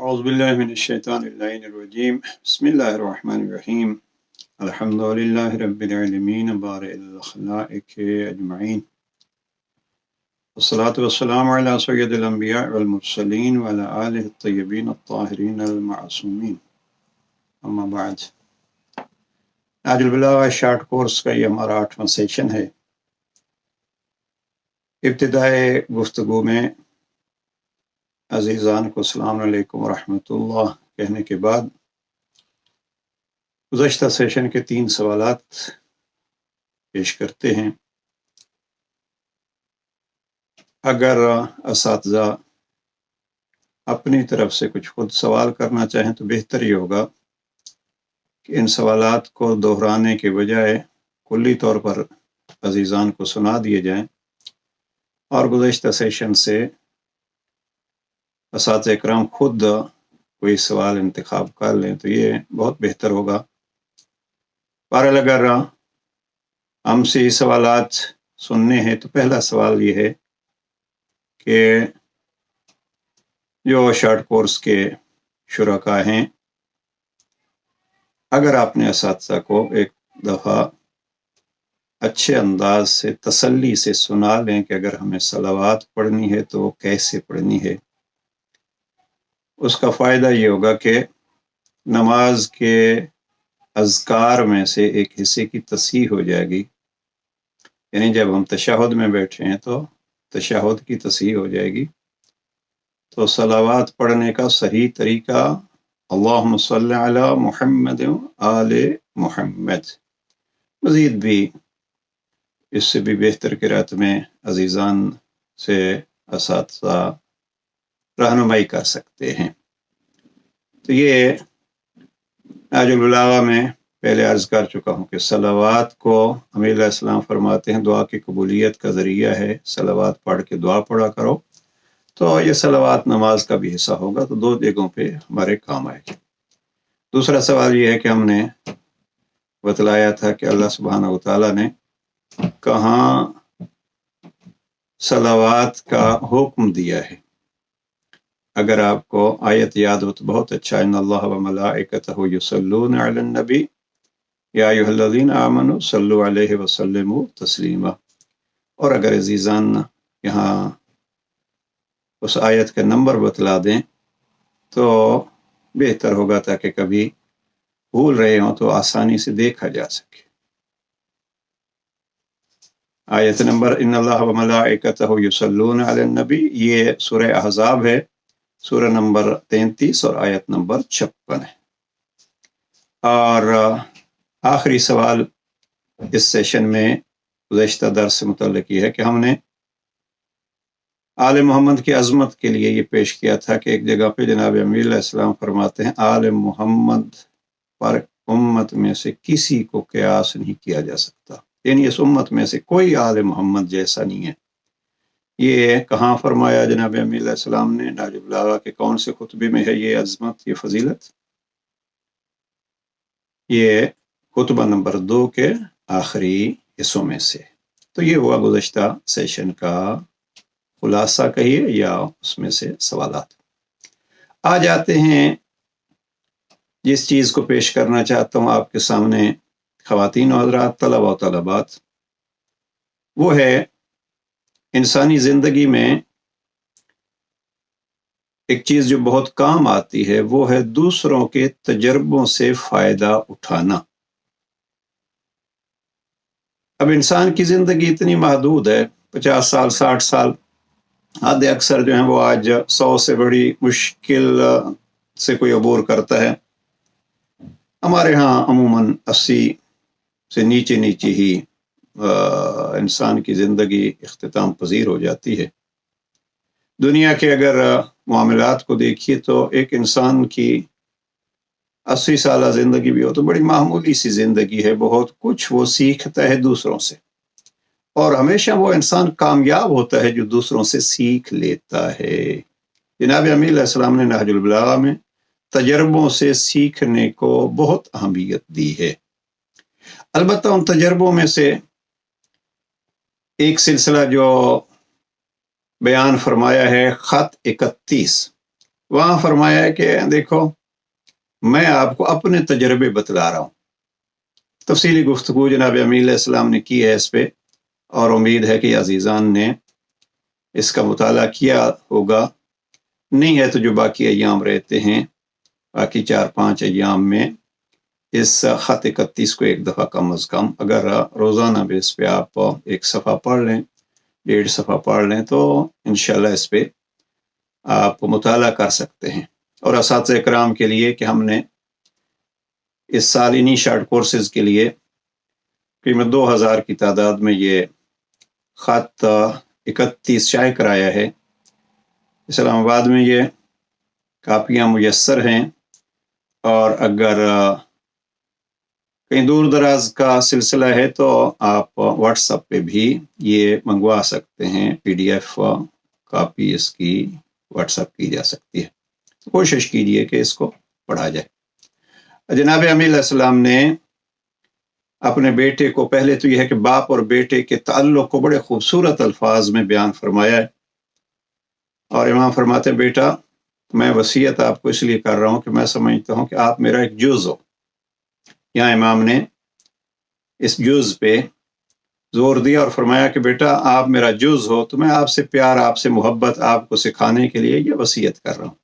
اعوذ باللہ من الشیطان اللعین الرجیم بسم اللہ الرحمن الرحیم الحمد للہ رب العالمین بارئ الخلائق اجمعین والصلاة والسلام علی سید الانبیاء والمرسلین وعلی آلہ الطیبین الطاہرین المعصومین اما بعد۔ نہج البلاغہ شارٹ کورس کا یہ ہمارا 8واں سیشن ہے۔ ابتدائے گفتگو میں عزیزان کو السلام علیکم ورحمۃ اللہ کہنے کے بعد گزشتہ سیشن کے 3 سوالات پیش کرتے ہیں۔ اگر اساتذہ اپنی طرف سے کچھ خود سوال کرنا چاہیں تو بہتر یہ ہوگا کہ ان سوالات کو دہرانے کے بجائے کلی طور پر عزیزان کو سنا دیے جائیں اور گزشتہ سیشن سے اساتذہ کرام خود کوئی سوال انتخاب کر لیں تو یہ بہت بہتر ہوگا۔ بہرحال اگر ہم سے یہ سوالات سننے ہیں تو پہلا سوال یہ ہے کہ جو شارٹ کورس کے شرکاء ہیں، اگر آپ نے اساتذہ کو ایک دفعہ اچھے انداز سے تسلی سے سنا لیں کہ اگر ہمیں صلوات پڑھنی ہے تو کیسے پڑھنی ہے، اس کا فائدہ یہ ہوگا کہ نماز کے اذکار میں سے ایک حصے کی تصحیح ہو جائے گی، یعنی جب ہم تشہد میں بیٹھے ہیں تو تشہد کی تصحیح ہو جائے گی، تو صلوات پڑھنے کا صحیح طریقہ اللہم صلی علی محمد آل محمد۔ مزید بھی اس سے بھی بہتر قرأت میں عزیزان سے اساتذہ رہنمائی کر سکتے ہیں۔ تو یہ نہج البلاغہ میں پہلے عرض کر چکا ہوں کہ صلوات کو امیر علیہ السلام فرماتے ہیں دعا کی قبولیت کا ذریعہ ہے، صلوات پڑھ کے دعا پڑھا کرو، تو یہ صلوات نماز کا بھی حصہ ہوگا، تو 2 جگہوں پہ ہمارے کام آئے گی۔ دوسرا سوال یہ ہے کہ ہم نے بتلایا تھا کہ اللہ سبحانہ وتعالیٰ نے کہاں صلوات کا حکم دیا ہے۔ اگر آپ کو آیت یاد ہو تو بہت اچھا، ان اللہ و ملائکتہ یصلون علی النبی یا ایھا الذین آمنوا صلوا علیہ وسلموا تسلیما۔ اور اگر عزیزان یہاں اس آیت کا نمبر بتلا دیں تو بہتر ہوگا تاکہ کبھی بھول رہے ہوں تو آسانی سے دیکھا جا سکے۔ آیت نمبر ان اللہ و ملائکتہ یصلون علی النبی، یہ سورہ احزاب ہے، سورہ نمبر 33 اور آیت نمبر 56 ہے۔ اور آخری سوال اس سیشن میں گزشتہ درس سے متعلق یہ ہے کہ ہم نے آل محمد کی عظمت کے لیے یہ پیش کیا تھا کہ ایک جگہ پہ جناب امیر علیہ السلام فرماتے ہیں آل محمد پر امت میں سے کسی کو قیاس نہیں کیا جا سکتا، یعنی اس امت میں سے کوئی آل محمد جیسا نہیں ہے۔ یہ کہاں فرمایا جناب امیر علیہ السلام نے؟ نہج البلاغہ کے کون سے خطبے میں ہے یہ عظمت، یہ فضیلت؟ یہ خطبہ نمبر 2 کے آخری حصوں میں سے۔ تو یہ ہوا گزشتہ سیشن کا خلاصہ کہیے یا اس میں سے سوالات۔ آ جاتے ہیں جس چیز کو پیش کرنا چاہتا ہوں آپ کے سامنے خواتین و حضرات، طلبہ و طالبات، وہ ہے انسانی زندگی میں ایک چیز جو بہت کام آتی ہے، وہ ہے دوسروں کے تجربوں سے فائدہ اٹھانا۔ اب انسان کی زندگی اتنی محدود ہے، 50 سال 60 سال، حد اکثر جو ہیں وہ آج 100 سے بڑی مشکل سے کوئی عبور کرتا ہے۔ ہمارے ہاں عموماً 80 سے نیچے ہی انسان کی زندگی اختتام پذیر ہو جاتی ہے۔ دنیا کے اگر معاملات کو دیکھیے تو ایک انسان کی 80 سالہ زندگی بھی ہو تو بڑی معمولی سی زندگی ہے، بہت کچھ وہ سیکھتا ہے دوسروں سے، اور ہمیشہ وہ انسان کامیاب ہوتا ہے جو دوسروں سے سیکھ لیتا ہے۔ جناب امیر علیہ السلام نے نہج البلاغہ میں تجربوں سے سیکھنے کو بہت اہمیت دی ہے۔ البتہ ان تجربوں میں سے ایک سلسلہ جو بیان فرمایا ہے خط 31، وہاں فرمایا ہے کہ دیکھو میں آپ کو اپنے تجربے بتلا رہا ہوں. تفصیلی گفتگو جناب امیر علیہ السلام نے کی ہے اس پہ، اور امید ہے کہ عزیزان نے اس کا مطالعہ کیا ہوگا. نہیں ہے تو جو باقی ایام رہتے ہیں، باقی 4-5 ایام میں اس خط 31 کو ایک دفعہ کم از کم اگر روزانہ بیس پہ آپ ایک صفحہ پڑھ لیں، 1.5 صفحہ پڑھ لیں، تو انشاءاللہ اس پہ آپ مطالعہ کر سکتے ہیں. اور اساتذہ اکرام کے لیے کہ ہم نے اس سال انہی شارٹ کورسز کے لیے قیمت 2000 کی تعداد میں یہ خط 31 شائع کرایا ہے. اسلام آباد میں یہ کاپیاں میسر ہیں، اور اگر کہیں دور دراز کا سلسلہ ہے تو آپ واٹس ایپ پہ بھی یہ منگوا سکتے ہیں. PDF کاپی اس کی واٹس ایپ کی جا سکتی ہے. کوشش کیجئے کہ اس کو پڑھا جائے. جناب امیر علیہ السلام نے اپنے بیٹے کو، پہلے تو یہ ہے کہ باپ اور بیٹے کے تعلق کو بڑے خوبصورت الفاظ میں بیان فرمایا ہے. اور امام فرماتے ہیں بیٹا میں وصیت آپ کو اس لیے کر رہا ہوں کہ میں سمجھتا ہوں کہ آپ میرا ایک جز ہو. یہاں امام نے اس جز پہ زور دیا اور فرمایا کہ بیٹا آپ میرا جز ہو، تو میں آپ سے پیار، آپ سے محبت آپ کو سکھانے کے لیے یہ وصیت کر رہا ہوں.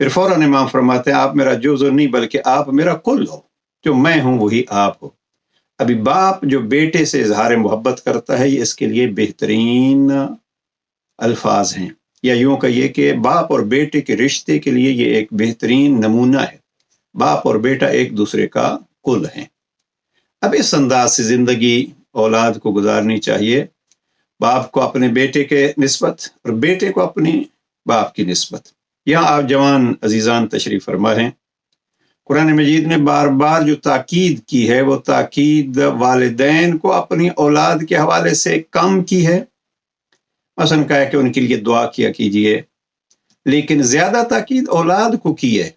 پھر فوراً امام فرماتے ہیں آپ میرا جز ہو نہیں بلکہ آپ میرا کل ہو، جو میں ہوں وہی آپ ہو. ابھی باپ جو بیٹے سے اظہار محبت کرتا ہے، یہ اس کے لیے بہترین الفاظ ہیں، یا یوں کہیے کہ باپ اور بیٹے کے رشتے کے لیے یہ ایک بہترین نمونہ ہے. باپ اور بیٹا ایک دوسرے کا کل ہیں. اب اس انداز سے زندگی اولاد کو گزارنی چاہیے، باپ کو اپنے بیٹے کے نسبت اور بیٹے کو اپنی باپ کی نسبت. یہاں آپ جوان عزیزان تشریف فرما ہیں. قرآن مجید نے بار بار جو تاکید کی ہے وہ تاکید والدین کو اپنی اولاد کے حوالے سے کم کی ہے. مثلا کہا کہ ان کے لیے دعا کیا کیجئے، لیکن زیادہ تاکید اولاد کو کی ہے.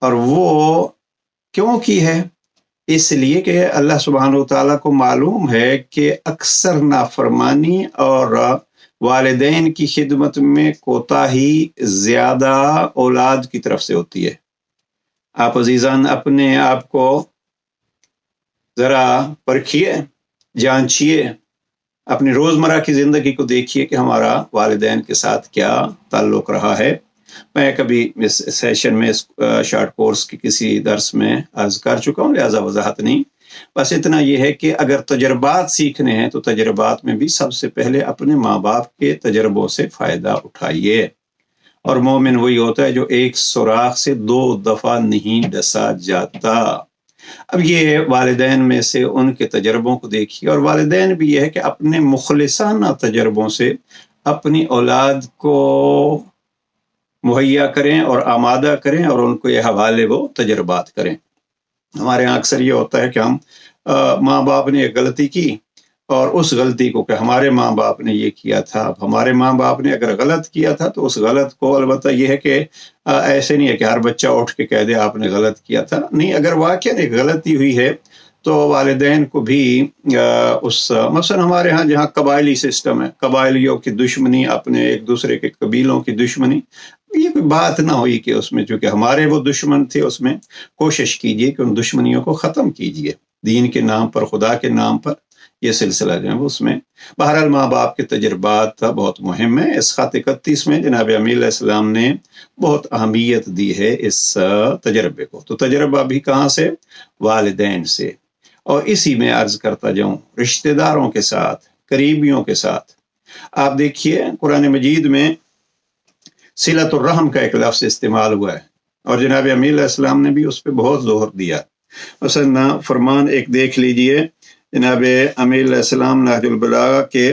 اور وہ کیوں کی ہے؟ اس لیے کہ اللہ سبحانہ و تعالیٰ کو معلوم ہے کہ اکثر نافرمانی اور والدین کی خدمت میں کوتاہی زیادہ اولاد کی طرف سے ہوتی ہے. آپ عزیزان اپنے آپ کو ذرا پرکھیے، جانچیے، اپنی روزمرہ کی زندگی کو دیکھیے کہ ہمارا والدین کے ساتھ کیا تعلق رہا ہے. میں کبھی اس سیشن میں اس شارٹ کورس کی کسی درس میں عرض کر چکا ہوں، لہذا وضاحت نہیں. بس اتنا یہ ہے کہ اگر تجربات سیکھنے ہیں تو تجربات میں بھی سب سے پہلے اپنے ماں باپ کے تجربوں سے فائدہ اٹھائیے. اور مومن وہی ہوتا ہے جو ایک سوراخ سے 2 دفعہ نہیں ڈسا جاتا. اب یہ والدین میں سے ان کے تجربوں کو دیکھیے، اور والدین بھی یہ ہے کہ اپنے مخلصانہ تجربوں سے اپنی اولاد کو مہیا کریں اور آمادہ کریں، اور ان کو یہ حوالے وہ تجربات کریں. ہمارے یہاں اکثر یہ ہوتا ہے کہ ہم ماں باپ نے ایک غلطی کی، اور اس غلطی کو کہ ہمارے ماں باپ نے یہ کیا تھا. اب ہمارے ماں باپ نے اگر غلط کیا تھا تو اس غلط کو، البتہ یہ ہے کہ ایسے نہیں ہے کہ ہر بچہ اٹھ کے کہہ دے آپ نے غلط کیا تھا. نہیں، اگر واقعاً ایک غلطی ہوئی ہے تو والدین کو بھی اس، مثلا ہمارے ہاں جہاں قبائلی سسٹم ہے، قبائلیوں کی دشمنی، اپنے ایک دوسرے کے قبیلوں کی دشمنی، یہ کوئی بات نہ ہوئی کہ اس میں چونکہ ہمارے وہ دشمن تھے، اس میں کوشش کیجئے کہ ان دشمنیوں کو ختم کیجئے. دین کے نام پر، خدا کے نام پر یہ سلسلہ جو ہے اس میں بہرحال ماں باپ کے تجربات بہت مہم ہے. اس خط 31 میں جناب امیر علیہ السلام نے بہت اہمیت دی ہے اس تجربے کو. تو تجربہ بھی کہاں سے؟ والدین سے. اور اسی میں عرض کرتا جاؤں رشتہ داروں کے ساتھ، قریبیوں کے ساتھ. آپ دیکھیے قرآن مجید میں صلۃ الرحم کا ایک لفظ استعمال ہوا ہے، اور جناب امیر علیہ السلام نے بھی اس پہ بہت زور دیا. مثلا فرمان ایک دیکھ لیجئے، جناب امیر علیہ السلام نہج البلاغہ کے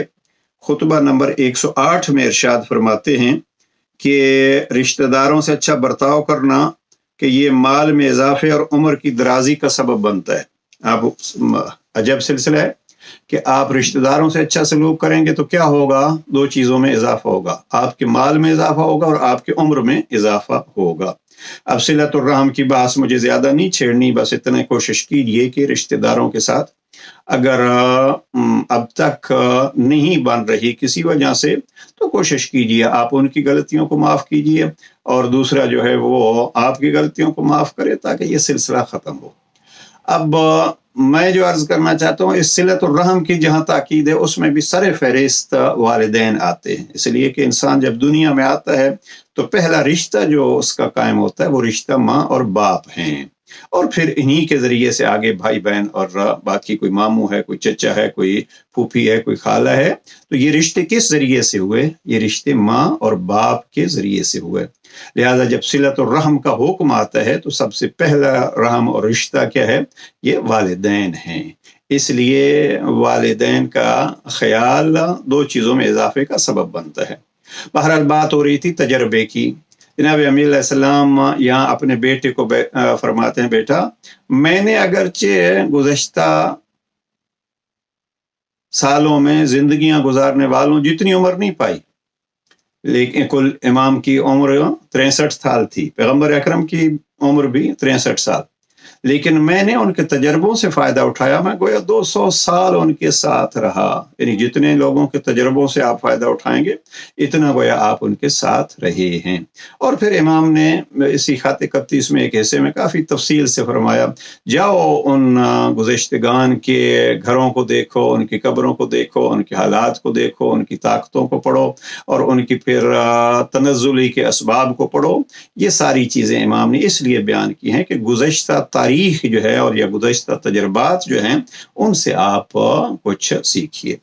خطبہ نمبر 108 میں ارشاد فرماتے ہیں کہ رشتہ داروں سے اچھا برتاؤ کرنا کہ یہ مال میں اضافے اور عمر کی درازی کا سبب بنتا ہے. آپ عجب سلسلہ ہے کہ آپ رشتہ داروں سے اچھا سلوک کریں گے تو کیا ہوگا؟ 2 چیزوں میں اضافہ ہوگا، آپ کے مال میں اضافہ ہوگا اور آپ کے عمر میں اضافہ ہوگا. اب صلۃ الرحم کی بحث مجھے زیادہ نہیں چھیڑنی، بس اتنا کوشش کیجئے کہ رشتہ داروں کے ساتھ اگر اب تک نہیں بن رہی کسی وجہ سے تو کوشش کیجیے آپ ان کی غلطیوں کو معاف کیجیے، اور دوسرا جو ہے وہ آپ کی غلطیوں کو معاف کرے تاکہ یہ سلسلہ ختم ہو۔ اب میں جو عرض کرنا چاہتا ہوں، اس صلۃ الرحم کی جہاں تاکید ہے اس میں بھی سر فہرست والدین آتے ہیں، اس لیے کہ انسان جب دنیا میں آتا ہے تو پہلا رشتہ جو اس کا قائم ہوتا ہے وہ رشتہ ماں اور باپ ہیں، اور پھر انہی کے ذریعے سے آگے بھائی بہن اور باقی کوئی ماموں ہے، کوئی چچا ہے، کوئی پھوپھی ہے، کوئی خالہ ہے۔ تو یہ رشتے کس ذریعے سے ہوئے؟ یہ رشتے ماں اور باپ کے ذریعے سے ہوئے۔ لہذا جب صلۃ الرحم کا حکم آتا ہے تو سب سے پہلا رحم اور رشتہ کیا ہے؟ یہ والدین ہیں۔ اس لیے والدین کا خیال دو چیزوں میں اضافے کا سبب بنتا ہے۔ بہرحال بات ہو رہی تھی تجربے کی۔ جناب امیر علیہ السلام یہاں اپنے بیٹے کو فرماتے ہیں، بیٹا میں نے اگرچہ گزشتہ سالوں میں زندگیاں گزارنے والوں جتنی عمر نہیں پائی، لیکن کل امام کی عمر 63 سال تھی، پیغمبر اکرم کی عمر بھی 63 سال، لیکن میں نے ان کے تجربوں سے فائدہ اٹھایا۔ میں گویا 200 سال ان کے ساتھ رہا، یعنی جتنے لوگوں کے تجربوں سے آپ فائدہ اٹھائیں گے اتنا گویا آپ ان کے ساتھ رہے ہیں۔ اور پھر امام نے اسی خط 31 میں ایک حصے میں کافی تفصیل سے فرمایا، جاؤ ان گزشتگان کے گھروں کو دیکھو، ان کی قبروں کو دیکھو، ان کے حالات کو دیکھو، ان کی طاقتوں کو پڑھو، اور ان کی پھر تنزلی کے اسباب کو پڑھو۔ یہ ساری چیزیں امام نے اس لیے بیان کی ہیں کہ گزشتہ تاریخ جو ہے اور یا گزشتہ تجربات جو ہیں ان سے آپ کچھ سیکھیے۔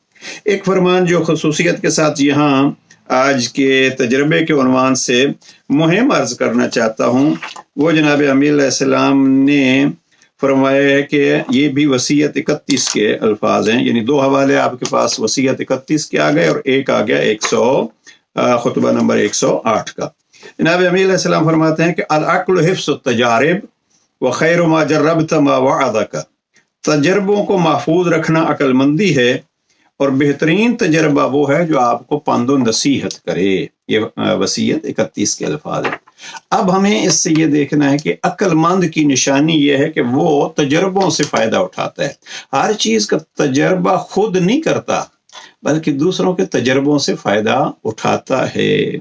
ایک فرمان جو خصوصیت کے ساتھ یہاں آج کے تجربے کے عنوان سے مہم عرض کرنا چاہتا ہوں، وہ جناب امیر علیہ السلام نے فرمایا ہے کہ یہ بھی وصیت 31 کے الفاظ ہیں، یعنی دو حوالے آپ کے پاس وصیت 31 کے آ گئے اور ایک آ گیا خطبہ نمبر 108 کا۔ جناب امیر علیہ السلام فرماتے ہیں کہ العقل حفظ التجارب وخیر ما جربت ما وعدک، تجربوں کو محفوظ رکھنا عقل مندی ہے، اور بہترین تجربہ وہ ہے جو آپ کو پند و نصیحت کرے۔ یہ وصیت 31 کے الفاظ ہیں۔ اب ہمیں اس سے یہ دیکھنا ہے کہ عقل مند کی نشانی یہ ہے کہ وہ تجربوں سے فائدہ اٹھاتا ہے، ہر چیز کا تجربہ خود نہیں کرتا بلکہ دوسروں کے تجربوں سے فائدہ اٹھاتا ہے۔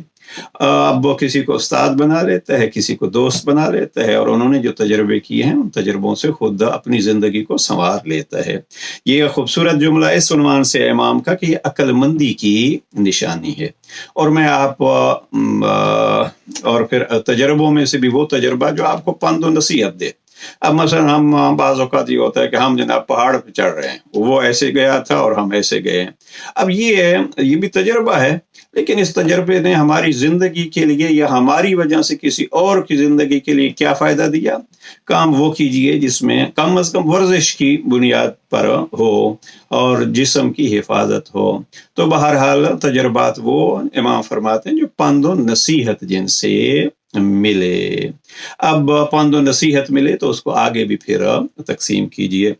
اب وہ کسی کو استاد بنا لیتا ہے، کسی کو دوست بنا لیتا ہے، اور انہوں نے جو تجربے کیے ہیں ان تجربوں سے خود اپنی زندگی کو سنوار لیتا ہے۔ یہ خوبصورت جملہ اس عنوان سے امام کا کہ یہ عقل مندی کی نشانی ہے۔ اور میں آپ اور پھر تجربوں میں سے بھی وہ تجربہ جو آپ کو پند و نصیحت دے۔ اب مثلا ہم بعض اوقات یہ ہوتا ہے کہ ہم جناب پہاڑ پہ چڑھ رہے ہیں، وہ ایسے گیا تھا اور ہم ایسے گئے ہیں۔ اب یہ بھی تجربہ ہے، لیکن اس تجربے نے ہماری زندگی کے لیے یا ہماری وجہ سے کسی اور کی زندگی کے لیے کیا فائدہ دیا؟ کام وہ کیجئے جس میں کم از کم ورزش کی بنیاد پر ہو اور جسم کی حفاظت ہو۔ تو بہرحال تجربات وہ امام فرماتے ہیں جو پند و نصیحت جن سے ملے۔ اب پند و نصیحت ملے تو اس کو آگے بھی پھر تقسیم کیجئے۔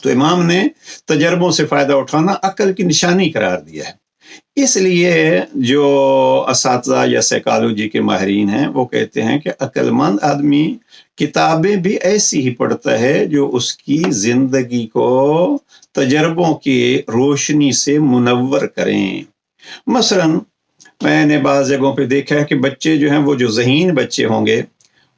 تو امام نے تجربوں سے فائدہ اٹھانا عقل کی نشانی قرار دیا ہے۔ اس لیے جو اساتذہ یا سائیکالوجی کے ماہرین ہیں وہ کہتے ہیں کہ عقل مند آدمی کتابیں بھی ایسی ہی پڑھتا ہے جو اس کی زندگی کو تجربوں کی روشنی سے منور کریں۔ مثلا میں نے بعض جگہوں پہ دیکھا ہے کہ بچے جو ہیں وہ جو ذہین بچے ہوں گے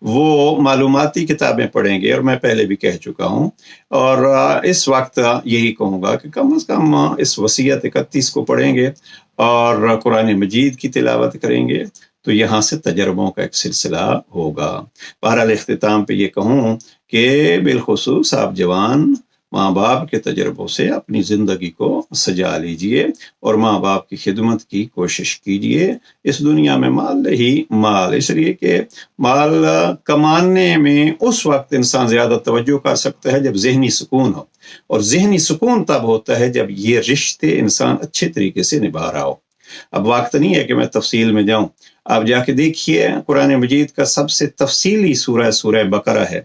وہ معلوماتی کتابیں پڑھیں گے، اور میں پہلے بھی کہہ چکا ہوں، اور اس وقت یہی کہوں گا کہ کم از کم اس وصیت 31 کو پڑھیں گے اور قرآن مجید کی تلاوت کریں گے تو یہاں سے تجربوں کا ایک سلسلہ ہوگا۔ بہرحال اختتام پہ یہ کہوں کہ بالخصوص آپ جوان ماں باپ کے تجربوں سے اپنی زندگی کو سجا لیجئے اور ماں باپ کی خدمت کی کوشش کیجئے۔ اس دنیا میں مال ہی مال، اس لیے کہ مال کمانے میں اس وقت انسان زیادہ توجہ کر سکتا ہے جب ذہنی سکون ہو، اور ذہنی سکون تب ہوتا ہے جب یہ رشتے انسان اچھے طریقے سے نبھا رہا ہو۔ اب وقت نہیں ہے کہ میں تفصیل میں جاؤں، آپ جا کے دیکھیے قرآن مجید کا سب سے تفصیلی سورہ بقرہ ہے۔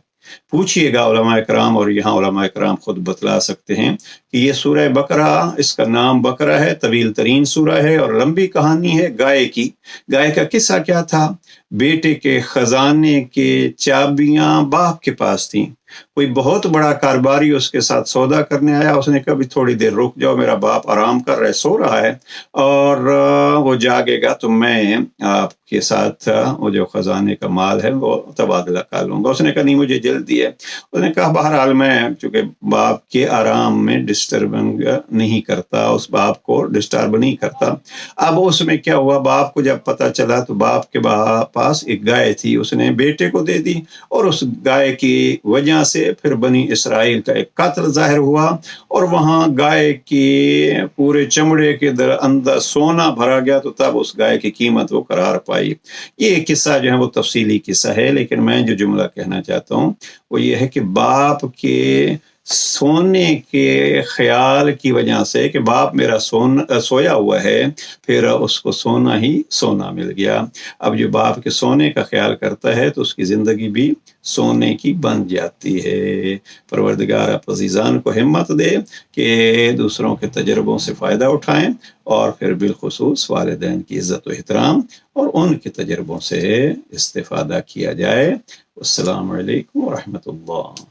پوچھئے گا علماء کرام، اور یہاں علماء کرام خود بتلا سکتے ہیں کہ یہ سورہ بقرہ، اس کا نام بقرہ ہے، طویل ترین سورہ ہے اور لمبی کہانی ہے گائے کی۔ گائے کا قصہ کیا تھا؟ بیٹے کے خزانے کے چابیاں باپ کے پاس تھیں، کوئی بہت بڑا کاروباری اس کے ساتھ سودا کرنے آیا، اس نے کہا بھی تھوڑی دیر رک جاؤ، میرا باپ آرام کر رہا ہے، سو رہا ہے، اور وہ جاگے گا تو میں آپ کے ساتھ وہ جو خزانے کا مال ہے وہ تبادلہ کر لوں گا۔ اس نے کہا نہیں، مجھے جلدی ہے۔ اس نے کہا بہرحال میں چونکہ باپ کے آرام میں ڈسٹربنگ نہیں کرتا، اس باپ کو ڈسٹرب نہیں کرتا۔ اب اس میں کیا ہوا، باپ کو جب پتہ چلا تو باپ کے پاس ایک گائے تھی، اس نے بیٹے کو دے دی، اور اس گائے کی وجہ سے پھر بنی اسرائیل کا ایک قتل ظاہر ہوا، اور وہاں گائے کی پورے چمڑے کے اندر سونا بھرا گیا، تو تب اس گائے کی قیمت وہ قرار پائی۔ یہ قصہ جو ہے وہ تفصیلی قصہ ہے، لیکن میں جو جملہ کہنا چاہتا ہوں وہ یہ ہے کہ باپ کے سونے کے خیال کی وجہ سے کہ باپ میرا سویا ہوا ہے، پھر اس کو سونا ہی سونا مل گیا۔ اب جو باپ کے سونے کا خیال کرتا ہے تو اس کی زندگی بھی سونے کی بن جاتی ہے۔ پروردگار آپ عزیزان کو ہمت دے کہ دوسروں کے تجربوں سے فائدہ اٹھائیں، اور پھر بالخصوص والدین کی عزت و احترام اور ان کے تجربوں سے استفادہ کیا جائے۔ السلام علیکم ورحمۃ اللہ۔